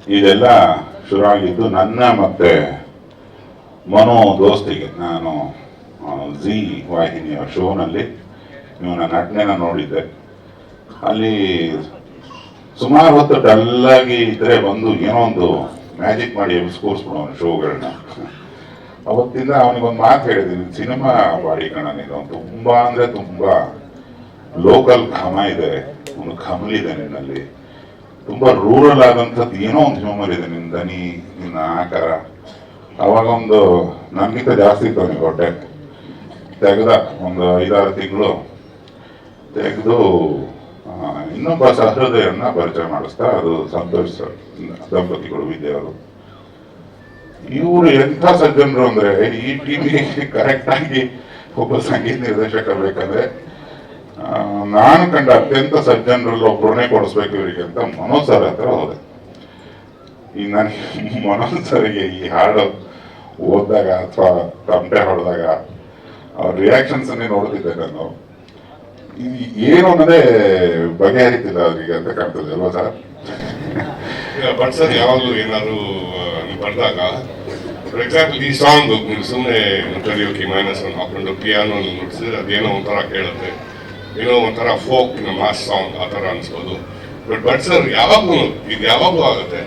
ಇದೆಲ್ಲ ಶುರುವಾಗಿದ್ದು ನನ್ನ ಮತ್ತೆ ಮನೋ ದೋಸ್ತಿಗೆ. ನಾನು ಜಿ ವಾಹಿನಿಯ ಶೋನಲ್ಲಿ ಇವನ ನಟನೆನ ನೋಡಿದ್ದೆ. ಅಲ್ಲಿ ಸುಮಾರು ಹೊತ್ತು ಡಲ್ಲಾಗಿ ಇದ್ರೆ ಬಂದು ಏನೋ ಒಂದು ಮ್ಯಾಜಿಕ್ ಮಾಡಿ ಎಬ್ಸ್ಕೂರಿಸ್ಬಿಡೋನು ಶೋಗಳನ್ನ. ಅವತ್ತಿಂದ ಅವನಿಗೊಂದು ಮಾತು ಹೇಳಿದ್ದೀನಿ, ಸಿನಿಮಾ ಬಾಡಿ ಕಣ ನೀನು, ತುಂಬಾ ಅಂದ್ರೆ ತುಂಬಾ ಲೋಕಲ್ ಘಮ ಇದೆ, ಒಂದು ಘಮಲಿದೆ ನಿನ್ನಲ್ಲಿ, ತುಂಬಾ ರೂರಲ್ ಆದಂಥದ್ದು ಏನೋ ಒಂದು ಹ್ಯೂಮರ್ ಇದೆ ನಿನ್ನ ದನಿ, ನಿನ್ನ ಆಕಾರ. ಅವಾಗ ಒಂದು ನನ್ಗಿಂತ ಜಾಸ್ತಿ ಇತ್ತು ಅವನಿಗೆ ಹೊಟ್ಟೆ. ತೆಗೆದ ಒಂದು 5-6 ತಿಂಗಳು ತೆಗೆದು ಇನ್ನೊಬ್ಬ ಸಹೃದಯನ್ನ ಪರಿಚಯ ಮಾಡಿಸ್ತಾ, ಅದು ಸಂತೋಷ್ ದಂಪತಿಗಳು ವಿದ್ಯೆಯವರು. ಇವರು ಎಂಥ ಸಜ್ಜನರು ಅಂದ್ರೆ, ಈ ಟೀಮಿಗೆ ಕರೆಕ್ಟ್ ಆಗಿ ಒಬ್ಬ ಸಂಗೀತ ನಿರ್ದೇಶಕ ಬೇಕಂದ್ರೆ ನಾನು ಕಂಡ ಅತ್ಯಂತ ಸಜ್ಜನರಲ್ಲಿ ಒಬ್ಬರನ್ನೇ ಕೊಡಿಸ್ಬೇಕು ಇವರಿಗೆ ಅಂತ ಮನೋಜ್ ಸರ್ ಹತ್ರ ಹೋದೆ. ಈಗ ನನಗೆ ಮನೋಜ್ ಸರ್ಗೆ ಈ ಹಾಡು ಓದಿದಾಗ ಅಥವಾ ತಮಟೆ ಹೊಡೆದಾಗ ಅವ್ರ ರಿಯಾಕ್ಷನ್ಸ್ ಅನ್ನೇ ನೋಡ್ತಿದ್ದೆ ನಾನು. ಏನು ಅನ್ನೋದೇ ಬಗೆಹರಿತಿಲ್ಲ ಅವರಿಗೆ ಅಂತ ಕಾಣ್ತದೆ ಅಲ್ವಾ ಸರ್? ಬಟ್ ಸರ್, ಯಾವಾಗಲೂ ಏನಾದ್ರು ಬರ್ದಾಗ, ಫಾರ್ ಎಕ್ಸಾಂಪಲ್ ಈ ಸಾಂಗ್ ನೀವು ಸುಮ್ಮನೆ ಕಲಿಯೋಕೆ -1 ಹಾಕೊಂಡು ಪಿಯಾನೋ ನುಡಿಸಿದ್ರೆ ಅದೇನೋ ಒಂಥರ ಕೇಳುತ್ತೆ, ಏನೋ ಒಂಥರ ಫೋಕ್ ಮಾಸ್ ಸಾಂಗ್ ಆ ಥರ ಅನ್ಸ್ಬೋದು. ಬಟ್ ಸರ್, ಯಾವಾಗಲೂ ಇದು ಯಾವಾಗಲೂ ಆಗುತ್ತೆ,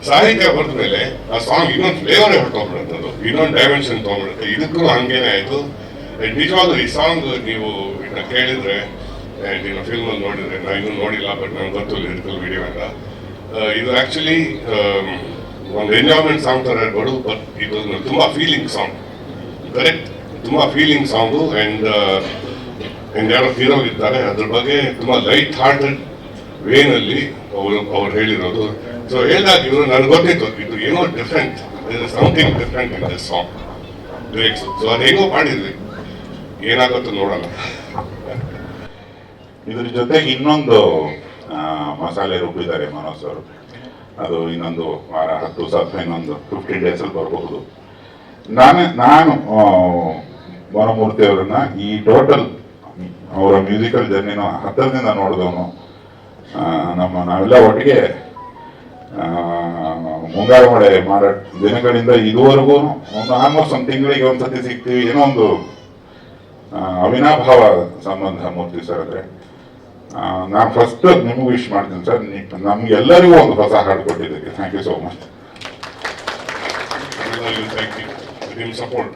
ಸಾಹಿತ್ಯ ಬರೆದ ಮೇಲೆ ಆ ಸಾಂಗ್ ಇನ್ನೊಂದು ಫ್ಲೇವರೇ ಹೊರಟೋಗ್ಬಿಡುತ್ತೆ, ಅದು ಇನ್ನೊಂದು ಡೈಮೆನ್ಷನ್ ತೊಗೊಂಡ್ಬಿಡುತ್ತೆ. ಇದಕ್ಕೂ ಹಂಗೇನೆ ಆಯಿತು. ನಿಜವಾಗ್ಲೂ ಈ ಸಾಂಗ್ ನೀವು ಇದನ್ನ ಕೇಳಿದ್ರೆ, ನೀವು ಫಿಲ್ಮಲ್ಲಿ ನೋಡಿದ್ರೆ, ನಾನು ಇನ್ನೂ ನೋಡಿಲ್ಲ, ಬಟ್ ನಂಗೆ ಗೊತ್ತು ಲಿರಿಕಲ್ ವಿಡಿಯೋ ಅಂತ. ಇದು ಆ್ಯಕ್ಚುಲಿ ಒಂದು ಎಂಜಾಯ್ಮೆಂಟ್ ಸಾಂಗ್ ಥರ ಇರ್ಬೋದು, ಬಟ್ ಇದು ತುಂಬ ಫೀಲಿಂಗ್ ಸಾಂಗ್. ಕರೆಕ್ಟ್, ತುಂಬ ಫೀಲಿಂಗ್ ಸಾಂಗು. ಆ್ಯಂಡ್ ಯಾರೋ ಹೀರೋ ಇದ್ದಾರೆ, ಅದ್ರ ಬಗ್ಗೆ ತುಂಬ ಲೈಟ್ ಹಾರ್ಟೆಡ್ ವೇನಲ್ಲಿ ಅವ್ರು ಹೇಳಿರೋದು. ಸೊ ಹೇಳಿದಾಗ ಇವರು ನನಗೆ ಗೊತ್ತಿತ್ತು, ಇದು ಏನೋ different, something different in this song lyrics. So ಅದು ಹೇಗೋ ಮಾಡಿದ್ವಿ, ಏನಾಗುತ್ತೋ ನೋಡೋಣ. ಇದ್ರ ಜೊತೆಗೆ ಇನ್ನೊಂದು ಮಸಾಲೆ ರುಬ್ಬಿದ್ದಾರೆ ಮನೋಜ್ ಅವರು. ಅದು ಇನ್ನೊಂದು ವಾರ 10 ದಿವಸ ಅಥವಾ ಇನ್ನೊಂದು 15 ಡೇಸಲ್ಲಿ ಬರಬಹುದು. ನಾನು ವನಮೂರ್ತಿ ಅವರನ್ನ ಈ ಟೋಟಲ್ ಅವರ ಮ್ಯೂಸಿಕಲ್ ಜರ್ನಿನ ಹತ್ತಿರದಿಂದ ನೋಡಿದವನು. ನಾವೆಲ್ಲ ಒಟ್ಟಿಗೆ ಮುಂಗಾರು ಮಳೆ ಮಾಡೋ ದಿನಗಳಿಂದ ಇದುವರೆಗೂ ಒಂದು ಆಲ್ಮೋಸ್ಟ್ ಒಂದು ತಿಂಗಳಿಗೆ ಒಂದ್ಸತಿ ಸಿಗ್ತೀವಿ. ಏನೋ ಒಂದು ಅವಿನಾಭಾವ ಸಂಬಂಧ ಮೂರ್ತಿ ಸರ್ ಅಂದರೆ. ನಾನು ಫಸ್ಟ್ ನಿಮ್ಗೆ ವಿಶ್ ಮಾಡ್ತೀನಿ ಸರ್, ನಮ್ಗೆಲ್ಲರಿಗೂ ಒಂದು ಹೊಸ ಹಾಡು ಕೊಟ್ಟಿದ್ದಕ್ಕೆ thank you so much. Support